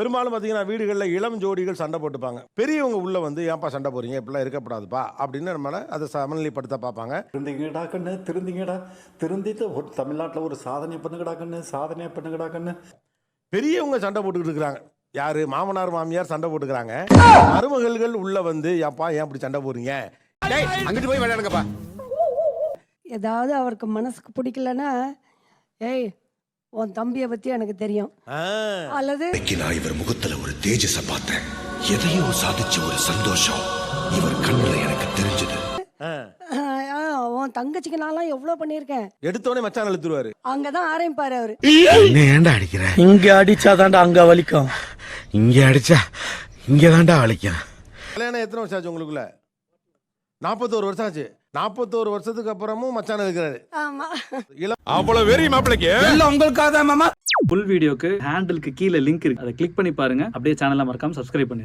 பெரும்பாலும் பார்த்தீங்கன்னா வீடுகளில் இளம் ஜோடிகள் சண்டை போட்டுப்பாங்க. பெரியவங்க உள்ள வந்து ஏன்ப்பா சண்டை போறீங்க, இப்படிலாம் இருக்கப்படாதுப்பா அப்படின்னு நம்மளை அதை சமநிலைப்படுத்த பார்ப்பாங்க. திருந்திங்கடா கண்ணு, திருந்திங்கடா, திருந்திட்டு ஒரு தமிழ்நாட்டில் ஒரு சாதனை பண்ணுங்கடா கண்ணு, சாதனையை பண்ணுங்கடா கண்ணு. பெரியவங்க சண்டை போட்டுக்கிட்டு இருக்கிறாங்க. யாரு? மாமனார் மாமியார் சண்டை போட்டுக்கிறாங்க. மருமகள்கள் உள்ள வந்து ஏன்ப்பா ஏன் இப்படி சண்டை போறீங்க, அங்கிட்டு போய் விளையாடுங்கப்பா. ஏதாவது அவருக்கு மனசுக்கு பிடிக்கலன்னா, ஏய் உன் தம்பியை பத்தி எனக்கு தெரியும், அல்லது நான் இவர் முகத்துல ஒரு தேஜஸ பார்த்தேன், எதையோ சாதிச்ச ஒரு சந்தோஷம் இவர் கண்ணுல எனக்கு தெரிஞ்சது. உன் தங்கச்சிக்கு நான்லாம் எவ்வளவு பண்ணியிருக்கேன். எடுத்தோடனே மச்சான் இழுத்துருவாரு. அங்கதான் ஆரம்பிப்பாரு அவரு. ஏன்டா அடிக்கிற? இங்க அடிச்சாதான்டா அங்க வலிக்கும், இங்க அடிச்சா இங்கதான்டா வலிக்கும். கல்யாணம் எத்தனை வருஷம் ஆச்சு உங்களுக்குள்ள? 41 வருஷம் ஆச்சு. 41 வருஷத்துக்கு அப்புறமும் மச்சான் இருக்கிறாரு. ஆமா, அவ்வளவு வெறி மாப்பிளைக்கு உங்களுக்காக தான் மாமா. ஃபுல் வீடியோக்கு ஹேண்டிலுக்கு கீழே லிங்க் இருக்கு, அதை கிளிக் பண்ணி பாருங்க. அப்படியே சேனலை மறக்காம சப்ஸ்கிரைப் பண்ணுங்க.